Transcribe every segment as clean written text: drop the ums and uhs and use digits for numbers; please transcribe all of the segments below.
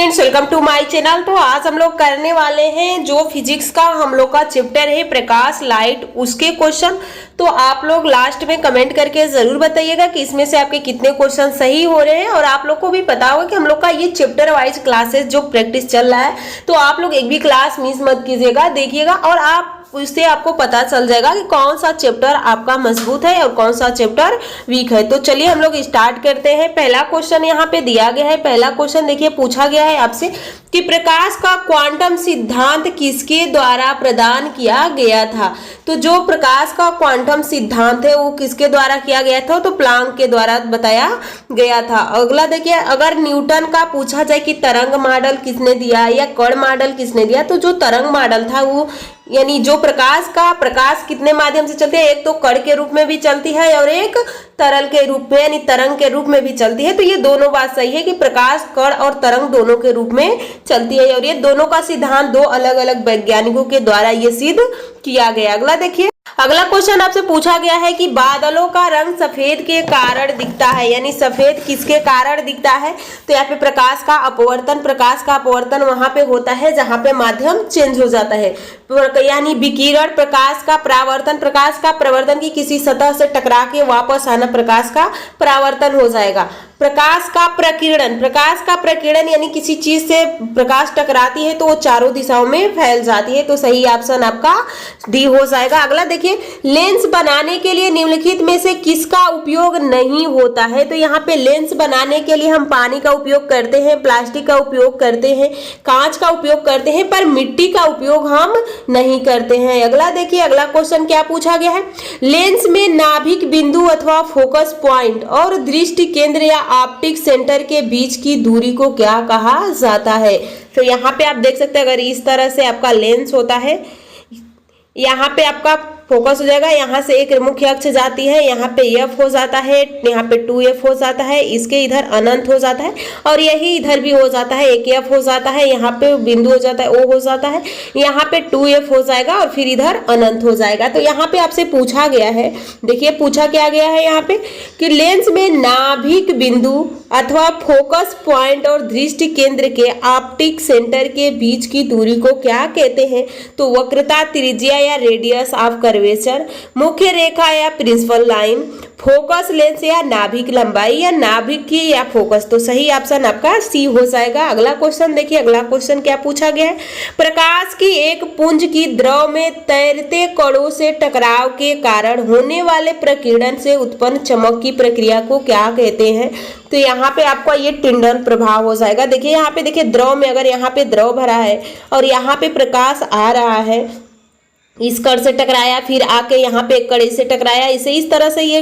Friends, welcome to my channel. तो आज हम लोग करने वाले हैं जो फिजिक्स का हम लोग का चैप्टर है प्रकाश लाइट, उसके क्वेश्चन। तो आप लोग लास्ट में कमेंट करके जरूर बताइएगा कि इसमें से आपके कितने क्वेश्चन सही हो रहे हैं। और आप लोग को भी पता होगा कि हम लोग का ये चैप्टर वाइज क्लासेस जो प्रैक्टिस चल रहा है, तो आप लोग एक भी क्लास मिस मत कीजिएगा, देखिएगा और आप उससे आपको पता चल जाएगा कि कौन सा चैप्टर आपका मजबूत है और कौन सा चैप्टर वीक है। तो चलिए हम लोग स्टार्ट करते हैं। पहला क्वेश्चन यहाँ पे दिया गया है। पहला क्वेश्चन देखिए, पूछा गया है आपसे कि प्रकाश का क्वांटम सिद्धांत किसके द्वारा प्रदान किया गया था। तो जो प्रकाश का क्वांटम सिद्धांत है वो किसके द्वारा किया गया था, तो प्लांक के द्वारा बताया गया था। अगला देखिए, अगर न्यूटन का पूछा जाए कि तरंग मॉडल किसने दिया या कण मॉडल किसने दिया, तो जो तरंग मॉडल था वो यानी जो प्रकाश कितने माध्यम से चलती है, एक तो कण के रूप में भी चलती है और एक तरल के रूप में यानी तरंग के रूप में भी चलती है। तो ये दोनों बात सही है कि प्रकाश, कण और तरंग दोनों के रूप में चलती है और ये दोनों का सिद्धांत दो अलग अलग वैज्ञानिकों के द्वारा ये सिद्ध किया गया। अगला देखिए, अगला क्वेश्चन आपसे पूछा गया है कि बादलों का रंग सफेद के कारण दिखता है, यानी सफेद किसके कारण दिखता है। तो यहाँ पे प्रकाश का अपवर्तन वहां पे होता है जहां पे माध्यम चेंज हो जाता है, यानी विकिरण। प्रकाश का प्रवर्तन की किसी सतह से टकरा के वापस आना प्रकाश का परावर्तन हो जाएगा। प्रकाश का प्रकीर्णन यानी किसी चीज से प्रकाश टकराती है तो वो चारों दिशाओं में फैल जाती है। तो सही ऑप्शन आपका डी हो जाएगा। अगला देखिए, लेंस बनाने के लिए निम्नलिखित में से किसका उपयोग नहीं होता है। तो यहाँ पे लेंस बनाने के लिए हम पानी का उपयोग करते हैं, प्लास्टिक का उपयोग करते हैं, कांच का उपयोग करते हैं, पर मिट्टी का उपयोग हम नहीं करते हैं। अगला देखिए, अगला क्वेश्चन क्या पूछा गया है, लेंस में नाभिक बिंदु अथवा फोकस पॉइंट और दृष्टि केंद्र या ऑप्टिक सेंटर के बीच की दूरी को क्या कहा जाता है। तो यहाँ पे आप देख सकते हैं, अगर इस तरह से आपका लेंस होता है, यहाँ पे आपका फोकस हो जाएगा, यहाँ से एक मुख्य अक्ष जाती है, यहाँ पे एफ हो जाता है, यहाँ पे 2f हो जाता है, इसके इधर अनंत हो जाता है और यही इधर भी हो जाता है, एक एफ हो जाता है, यहाँ पे बिंदु हो जाता है, ओ हो जाता है, यहाँ पे 2f हो जाएगा और फिर इधर अनंत हो जाएगा। तो यहाँ पे आपसे पूछा गया है, देखिए पूछा क्या गया है यहाँ पे कि लेंस में नाभिक बिंदु अथवा फोकस पॉइंट और दृष्टि केंद्र के ऑप्टिक सेंटर के बीच की दूरी को क्या कहते हैं। तो वक्रता, त्रिज्या या रेडियस ऑफ कर्वेचर, मुख्य रेखा या प्रिंसिपल लाइन, फोकस लेंस या नाभिक लंबाई या नाभिक की या फोकस। तो सही ऑप्शन आपका सी हो जाएगा। अगला क्वेश्चन देखिए, अगला क्वेश्चन क्या पूछा गया है, प्रकाश की एक पुंज की द्रव में तैरते कणों से टकराव के कारण होने वाले प्रकीर्णन से उत्पन्न चमक की प्रक्रिया को क्या कहते हैं। तो यहाँ पे आपका ये टिंडन प्रभाव हो जाएगा। देखिए यहाँ पे देखिए, द्रव में अगर यहाँ पे द्रव भरा है और यहाँ पे प्रकाश आ रहा है, इस कण से टकराया, फिर आके यहाँ पे एक कड़े से टकराया, इसे इस तरह से ये,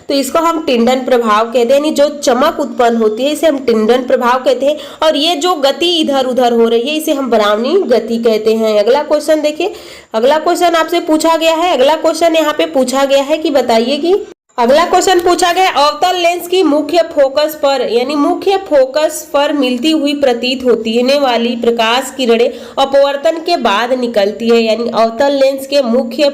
तो इसको हम टिंडन प्रभाव कहते हैं, यानी जो चमक उत्पन्न होती है इसे हम टिंडन प्रभाव कहते हैं। और ये जो गति इधर उधर हो रही है इसे हम ब्राउनी गति कहते हैं। अगला क्वेश्चन देखिए, अगला क्वेश्चन आपसे पूछा गया है। अगला क्वेश्चन यहाँ पे पूछा गया है कि बताइए कि, अगला क्वेश्चन पूछा गया, अवतल लेंस की मुख्य फोकस पर यानी मुख्य फोकस पर मिलती हुई प्रतीत होने वाली प्रकाश किरणें अपवर्तन के बाद निकलती है। यानी अवतल लेंस के मुख्य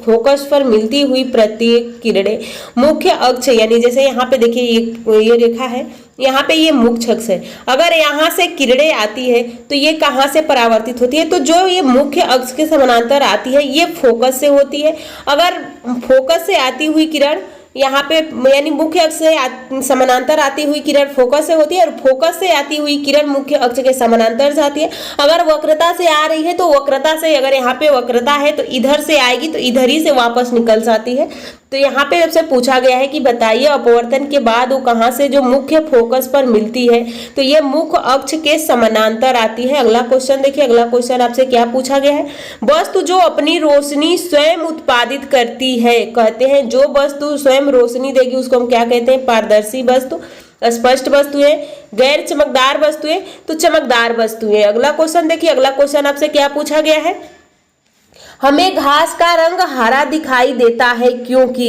फोकस पर मिलती हुई प्रत्येक किरणें मुख्य अक्ष, यानी जैसे यहाँ पे देखिए ये रेखा है, यहाँ पे ये मुख्य अक्ष है, अगर यहाँ से किरणें आती है तो ये कहाँ से परावर्तित होती है, तो जो ये मुख्य अक्ष के समानांतर आती है ये फोकस से होती है। अगर फोकस से आती हुई किरण यहाँ पे यानी मुख्य अक्ष से समानांतर आती हुई किरण फोकस से होती है और फोकस से आती हुई किरण मुख्य अक्ष के समानांतर जाती है। अगर वक्रता से आ रही है तो वक्रता से, अगर यहाँ पे वक्रता है तो इधर से आएगी तो इधर ही से वापस निकल जाती है। तो यहाँ पे आपसे पूछा गया है कि बताइए अपवर्तन के बाद वो कहाँ से जो मुख्य फोकस पर मिलती है, तो ये मुख्य अक्ष के समानांतर आती है। अगला क्वेश्चन देखिए, अगला क्वेश्चन आपसे क्या पूछा गया है, वस्तु जो अपनी रोशनी स्वयं उत्पादित करती है, कहते हैं जो वस्तु स्वयं रोशनी देगी उसको हम क्या कहते हैं, पारदर्शी वस्तु, स्पष्ट वस्तुएं, गैर चमकदार वस्तुएं, तो चमकदार वस्तुएं। अगला क्वेश्चन देखिए, अगला क्वेश्चन आपसे क्या पूछा गया है, हमें घास का रंग हरा दिखाई देता है क्योंकि।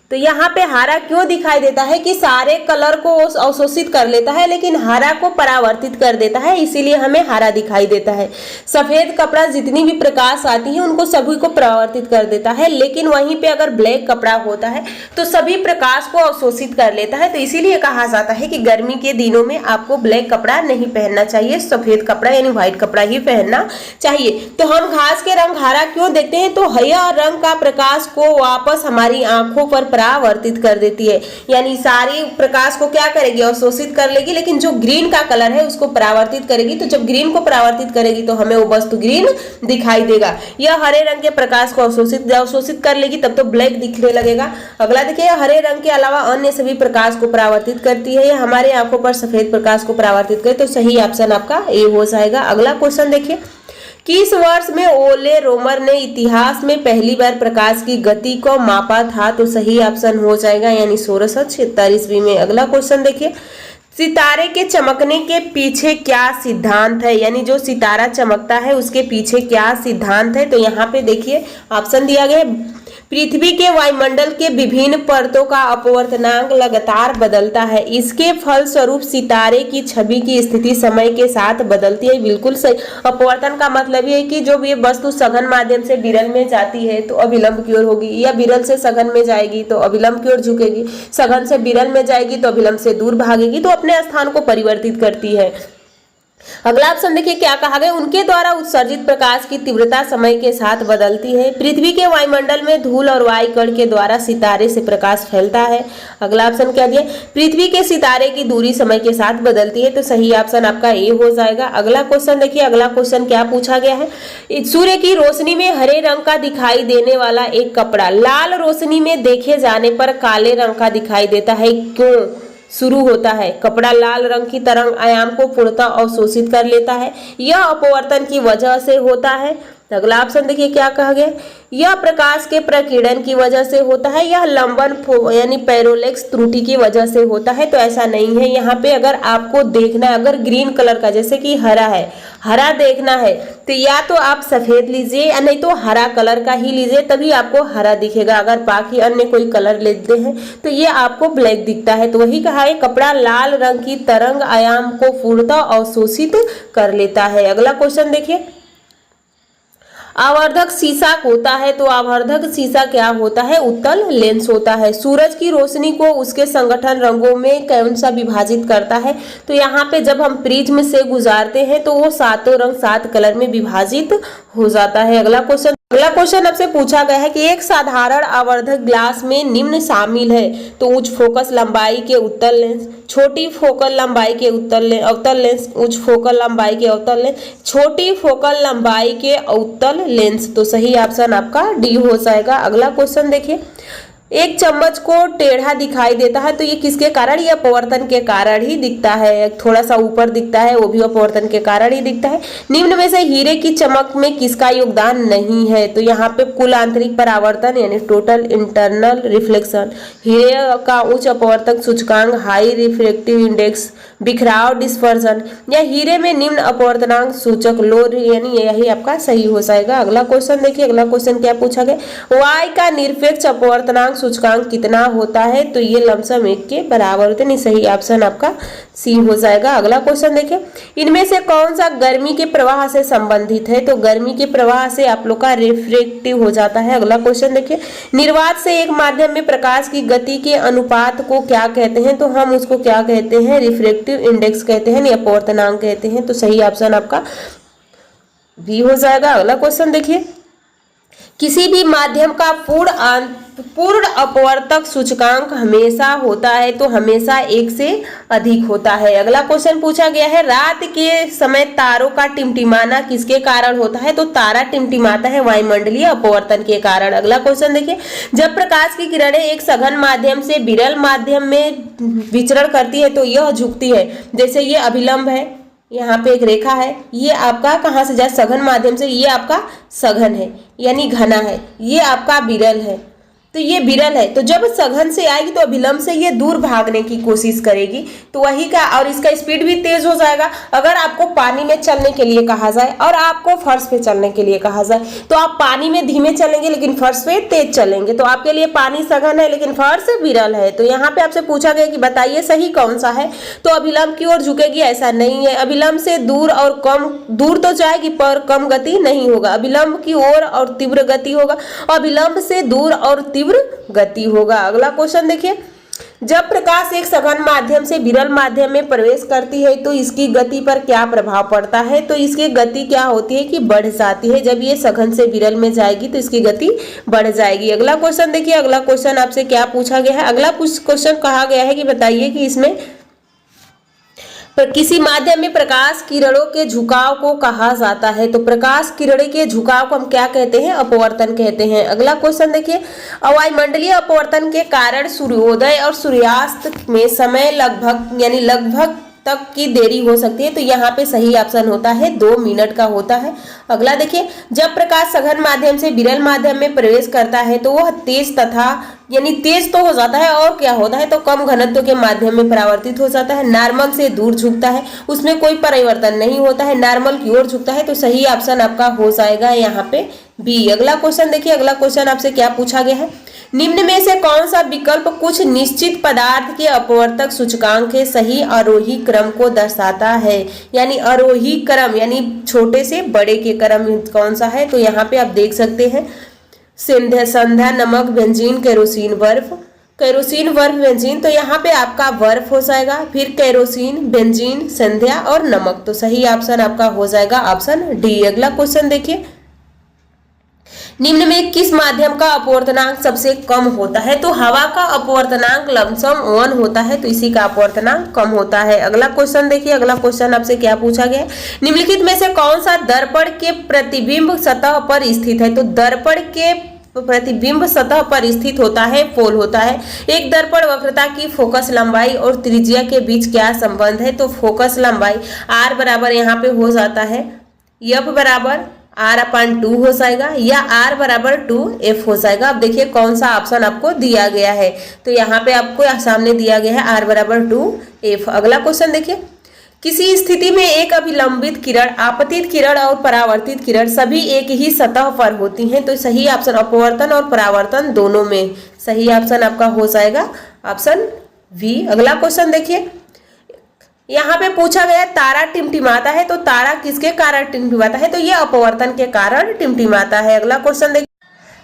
तो तो यहाँ पे हरा क्यों दिखाई देता है कि सारे कलर को अवशोषित कर लेता है लेकिन हरा को परावर्तित कर देता है, इसीलिए हमें हरा दिखाई देता है। सफेद कपड़ा जितनी भी प्रकाश आती है उनको सभी को परावर्तित कर देता है, लेकिन वहीं पे अगर ब्लैक कपड़ा होता है तो सभी प्रकाश को अवशोषित कर लेता है। तो इसीलिए कहा जाता है कि गर्मी के दिनों में आपको ब्लैक कपड़ा नहीं पहनना चाहिए, सफेद कपड़ा यानी व्हाइट कपड़ा ही पहनना चाहिए। तो हम घास के रंग हरा क्यों देखते हैं, तो यह रंग का प्रकाश को वापस हमारी आंखों पर परावर्तित कर देती है, यानी सारी प्रकाश को क्या करेगी, अवशोषित कर लेगी, लेकिन जो ग्रीन का कलर है उसको परावर्तित करेगी। तो जब ग्रीन को परावर्तित करेगी तो हमें वो वस्तु ग्रीन दिखाई देगा। यह हरे रंग के प्रकाश को अवशोषित कर लेगी तब तो ब्लैक दिखने लगेगा। अगला देखिए, हरे रंग के अलावा अन्य सभी प्रकाश को परावर्तित करती है, यह हमारे आंखों पर सफेद प्रकाश को परावर्तित करे। तो सही ऑप्शन आपका ए हो जाएगा। अगला क्वेश्चन देखिए, किस वर्ष में ओले रोमर ने इतिहास में पहली बार प्रकाश की गति को मापा था, तो सही ऑप्शन हो जाएगा यानी 1676 ईस्वी में। अगला क्वेश्चन देखिए, सितारे के चमकने के पीछे क्या सिद्धांत है, यानी जो सितारा चमकता है उसके पीछे क्या सिद्धांत है। तो यहाँ पे देखिए ऑप्शन दिया गया है, पृथ्वी के वायुमंडल के विभिन्न परतों का अपवर्तनांक लगातार बदलता है, इसके फलस्वरूप सितारे की छवि की स्थिति समय के साथ बदलती है। बिल्कुल सही। अपवर्तन का मतलब ये है कि जो ये वस्तु सघन माध्यम से विरल में जाती है तो अविलंब की ओर होगी, या विरल से सघन में जाएगी तो अविलंब की ओर झुकेगी, सघन से विरल में जाएगी तो अविलंब से दूर भागेगी, तो अपने स्थान को परिवर्तित करती है। अगला ऑप्शन देखिए, क्या कहा गया, उनके द्वारा उत्सर्जित प्रकाश की तीव्रता समय के साथ बदलती है। पृथ्वी के वायुमंडल में धूल और वायु कण के द्वारा सितारे से प्रकाश फैलता है। अगला ऑप्शन क्या दिया, पृथ्वी के सितारे की दूरी समय के साथ बदलती है। तो सही ऑप्शन आपका ए हो जाएगा। अगला क्वेश्चन देखिए, अगला क्वेश्चन क्या पूछा गया है, सूर्य की रोशनी में हरे रंग का दिखाई देने वाला एक कपड़ा लाल रोशनी में देखे जाने पर काले रंग का दिखाई देता है, क्यों शुरू होता है। कपड़ा लाल रंग की तरंग आयाम को पूर्णतः अवशोषित कर लेता है, यह अपवर्तन की वजह से होता है। अगला ऑप्शन देखिए क्या कहा गया, यह प्रकाश के प्रकीर्णन की वजह से होता है, यह लंबन यानी पैरोलेक्स त्रुटि की वजह से होता है। तो ऐसा नहीं है। यहाँ पे अगर आपको देखना है, अगर ग्रीन कलर का जैसे कि हरा है, हरा देखना है तो या तो आप सफेद लीजिए या नहीं तो हरा कलर का ही लीजिए, तभी आपको हरा दिखेगा। अगर बाकी अन्य कोई कलर लेते हैं तो ये आपको ब्लैक दिखता है। तो वही कहा है, कपड़ा लाल रंग की तरंग आयाम को पूर्णतः अवशोषित कर लेता है। अगला क्वेश्चन देखिए, आवर्धक शीशा होता है, तो आवर्धक शीशा क्या होता है, उत्तल लेंस होता है। सूरज की रोशनी को उसके संगठन रंगों में कौन सा विभाजित करता है, तो यहाँ पे जब हम प्रिज्म से गुजारते हैं तो वो सातों रंग 7 कलर में विभाजित हो जाता है। अगला क्वेश्चन आपसे पूछा गया है कि एक साधारण आवर्धक ग्लास में निम्न शामिल है, तो उच्च फोकस लंबाई के उत्तल लेंस, छोटी फोकल लंबाई के अवतल लेंस, उच्च फोकल लंबाई के अवतल लेंस, छोटी फोकल लंबाई के अवतल लेंस। तो सही ऑप्शन आपका डी हो जाएगा। अगला क्वेश्चन देखिए, एक चम्मच को टेढ़ा दिखाई देता है, तो ये किसके कारण, ये अपवर्तन के कारण ही दिखता है। थोड़ा सा ऊपर दिखता है, वो भी अपवर्तन के कारण ही दिखता है। निम्न में से हीरे की चमक में किसका योगदान नहीं है, तो यहाँ पे कुल आंतरिक परावर्तन यानी टोटल इंटरनल रिफ्लेक्शन, हीरे का उच्च अपवर्तक सूचकांक हाई रिफ्रेक्टिव इंडेक्स, बिखराव डिस्पर्जन, या हीरे में निम्न अपवर्तनांक सूचक लो, यानी यही आपका सही हो जाएगा। अगला क्वेश्चन देखिए, अगला क्वेश्चन क्या पूछा गया, वाई का निरपेक्ष अपवर्तनांक सूचकांक कितना होता है, तो ये लमसम 1 के बराबर होते हैं। सही ऑप्शन आपका सी हो जाएगा। अगला क्वेश्चन देखिए, इनमें से कौन सा गर्मी के प्रवाह से संबंधित है, तो गर्मी के प्रवाह से आप लोग का रिफ्रेक्टिव हो जाता है। अगला क्वेश्चन देखिए, निर्वात से एक माध्यम में प्रकाश की गति के अनुपात को क्या कहते हैं, तो हम उसको क्या कहते हैं, रिफ्रेक्टिव इंडेक्स कहते हैं, या अपवर्तनांक कहते हैं। तो सही ऑप्शन आपका बी हो जाएगा। अगला क्वेश्चन देखिए, किसी भी माध्यम का पूर्ण अपवर्तक सूचकांक हमेशा होता है, तो हमेशा 1 से अधिक होता है। अगला क्वेश्चन पूछा गया है, रात के समय तारों का टिमटिमाना किसके कारण होता है, तो तारा टिमटिमाता है वायुमंडलीय अपवर्तन के कारण। अगला क्वेश्चन देखिए, जब प्रकाश की किरणें एक सघन माध्यम से विरल माध्यम में विचरण करती है तो यह झुकती है। जैसे ये अभिलंब है, यहाँ पे एक रेखा है, ये आपका कहाँ से जाए, सघन माध्यम से, ये आपका सघन है यानी घना है, ये आपका विरल है। तो ये विरल है। तो जब सघन से आएगी तो अभिलंब से ये दूर भागने की कोशिश करेगी, तो वही का, और इसका स्पीड भी तेज हो जाएगा। अगर आपको पानी में चलने के लिए कहा जाए और आपको फर्श पे चलने के लिए कहा जाए, तो आप पानी में धीमे चलेंगे लेकिन फर्श पे तेज चलेंगे। तो आपके लिए पानी सघन है लेकिन फर्श विरल है। तो यहाँ पे आपसे पूछा गया कि बताइए सही कौन सा है। तो अभिलंब की ओर झुकेगी, ऐसा नहीं है। अभिलंब से दूर और कम, दूर तो जाएगी पर कम गति नहीं होगा। अभिलंब की ओर और तीव्र गति होगा, अभिलंब से दूर और तीव्र गति होगा। अगला क्वेश्चन देखिए, जब प्रकाश एक सघन माध्यम से विरल माध्यम में प्रवेश करती है तो इसकी गति पर क्या प्रभाव पड़ता है। तो इसकी गति क्या होती है कि बढ़ जाती है। जब ये सघन से विरल में जाएगी तो इसकी गति बढ़ जाएगी। अगला क्वेश्चन देखिए, अगला क्वेश्चन आपसे क्या पूछा गया है। अगला क्वेश्चन कहा गया है कि बताइए कि इसमें पर किसी माध्यम में प्रकाश किरणों के झुकाव को कहा जाता है। तो प्रकाश किरणों के झुकाव को हम क्या कहते हैं, अपवर्तन कहते हैं। अगला क्वेश्चन देखिए, वायुमंडलीय अपवर्तन के कारण सूर्योदय और सूर्यास्त में समय लगभग तक की देरी हो सकती है। तो यहाँ पे सही ऑप्शन होता है 2 मिनट का होता है। अगला देखिए, जब प्रकाश सघन माध्यम से विरल माध्यम में प्रवेश करता है तो वह तेज तेज तो हो जाता है और क्या होता है, तो कम घनत्व के माध्यम में परावर्तित हो जाता है। नॉर्मल से दूर झुकता है, उसमें कोई परिवर्तन नहीं होता है, नॉर्मल की ओर झुकता है। तो सही ऑप्शन आपका हो जाएगा यहाँ पे बी। अगला क्वेश्चन देखिए, अगला क्वेश्चन आपसे क्या पूछा गया है, निम्न में से कौन सा विकल्प कुछ निश्चित पदार्थ के अपवर्तक सूचकांक के सही आरोही क्रम को दर्शाता है। यानी आरोही क्रम यानी छोटे से बड़े के क्रम कौन सा है। तो यहाँ पे आप देख सकते हैं संध्या, नमक, बेंजीन, केरोसिन, बर्फ। केरोसिन, बर्फ, बेंजीन, तो यहाँ पे आपका बर्फ हो जाएगा, फिर केरोसिन, बेंजीन, संध्या और नमक। तो सही ऑप्शन आपका हो जाएगा ऑप्शन डी। अगला क्वेश्चन देखिए, निम्न में किस माध्यम का अपवर्तनांक सबसे कम होता है। तो हवा का अपवर्तनांक लमसम 1 होता है, तो इसी का अपवर्तनांक कम होता है। अगला क्वेश्चन देखिए, अगला क्वेश्चन आपसे क्या पूछा गया है, निम्नलिखित में से कौन सा दर्पण के प्रतिबिंब सतह पर स्थित है। तो दर्पण के प्रतिबिंब सतह पर स्थित होता है, पोल होता है। एक दर्पण वक्रता की फोकस लंबाई और त्रिज्या के बीच क्या संबंध है। तो फोकस लंबाई R बराबर यहाँ पे हो जाता है F बराबर R/2 हो जाएगा, या R बराबर 2F हो जाएगा। अब देखिए कौन सा ऑप्शन आपको दिया गया है। तो यहाँ पे आपको सामने दिया गया है R बराबर 2F। अगला क्वेश्चन देखिए, किसी स्थिति में एक अभिलंबित किरण, आपतित किरण और परावर्तित किरण सभी एक ही सतह पर होती हैं। तो सही ऑप्शन अपवर्तन और परावर्तन दोनों में सही ऑप्शन आपका हो जाएगा ऑप्शन V। अगला क्वेश्चन देखिए, यहाँ पे पूछा गया तारा टिमटिमाता है, तो तारा किसके कारण टिमटिमाता है। तो ये अपवर्तन के कारण टिमटिमाता है। अगला क्वेश्चन देखिए,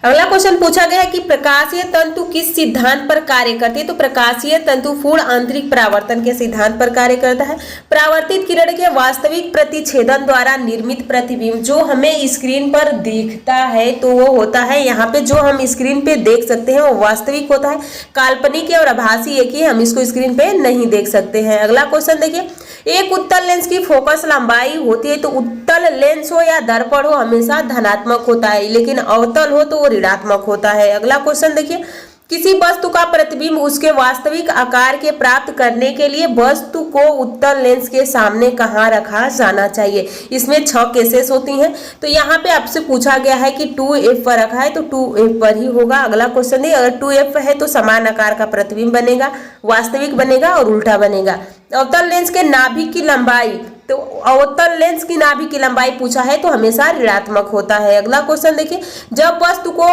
अगला क्वेश्चन पूछा गया है कि प्रकाशीय तंतु किस सिद्धांत पर कार्य करती है। तो प्रकाशीय तंतु पूर्ण आंतरिक परावर्तन के सिद्धांत पर कार्य करता है। परावर्तित किरण के वास्तविक प्रतिच्छेदन द्वारा निर्मित प्रतिबिंब जो हमें स्क्रीन पर दिखता है, तो वो होता है यहाँ पे जो हम स्क्रीन पे देख सकते हैं वो वास्तविक होता है। काल्पनिक और आभासी एक ही, हम इसको स्क्रीन पे नहीं देख सकते हैं। अगला क्वेश्चन देखिए, एक उत्तल लेंस की फोकस लंबाई होती है, तो उत्तल लेंस हो या दर्पण हो हमेशा धनात्मक होता है, लेकिन अवतल हो तो वो ऋणात्मक होता है। अगला क्वेश्चन देखिए, किसी वस्तु का प्रतिबिंब उसके वास्तविक आकार के प्राप्त करने के लिए वस्तु को उत्तल लेंस के सामने कहाँ रखा जाना चाहिए। इसमें 6 केसेस होती हैं। तो यहाँ पे आपसे पूछा गया है कि 2F पर रखा है, तो 2F पर ही होगा। अगला क्वेश्चन है, अगर 2F है तो समान आकार का प्रतिबिंब बनेगा, वास्तविक बनेगा और उल्टा बनेगा। अवतल लेंस के नाभिक की लंबाई, तो अवतल लेंस की नाभिक की लंबाई पूछा है तो हमेशा ऋणात्मक होता है। अगला क्वेश्चन देखिए, जब वस्तु को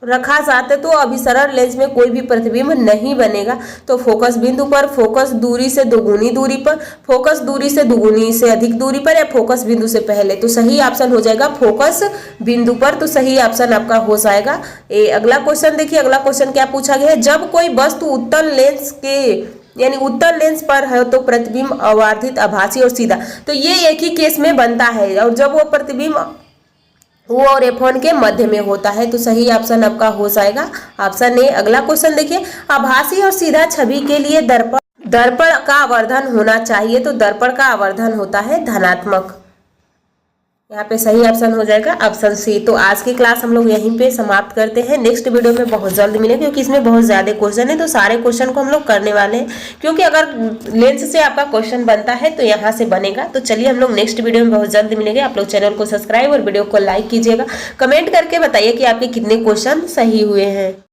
रखा जाता है तो अभिसरण लेंस में कोई भी प्रतिबिंब नहीं बनेगा। तो फोकस बिंदु पर, फोकस दूरी से दोगुनी दूरी पर, फोकस दूरी से दोगुनी से अधिक दूरी पर, या फोकस बिंदु से पहले। तो सही ऑप्शन हो जाएगा फोकस बिंदु पर। तो सही ऑप्शन आपका हो जाएगा ए। अगला क्वेश्चन देखिए, अगला क्वेश्चन क्या पूछा गया है, जब कोई वस्तु उत्तल लेंस के यानी उत्तल लेंस पर है तो प्रतिबिंब अवर्धित, आभासी और सीधा, तो ये एक ही केस में बनता है। और जब वो प्रतिबिंब O और F1 के मध्य में होता है, तो सही ऑप्शन आपका हो जाएगा ऑप्शन ए। अगला क्वेश्चन देखिए, आभासी और सीधा छवि के लिए दर्पण का आवर्धन होना चाहिए। तो दर्पण का आवर्धन होता है धनात्मक। यहाँ पे सही ऑप्शन हो जाएगा ऑप्शन सी। तो आज की क्लास हम लोग यहीं पे समाप्त करते हैं। नेक्स्ट वीडियो में बहुत जल्द मिलेंगे, क्योंकि इसमें बहुत ज़्यादा क्वेश्चन है, तो सारे क्वेश्चन को हम लोग करने वाले हैं। क्योंकि अगर लेंस से आपका क्वेश्चन बनता है तो यहाँ से बनेगा। तो चलिए हम लोग नेक्स्ट वीडियो में बहुत जल्द मिलेंगे। आप लोग चैनल को सब्सक्राइब और वीडियो को लाइक कीजिएगा। कमेंट करके बताइए कि आपके कितने क्वेश्चन सही हुए हैं।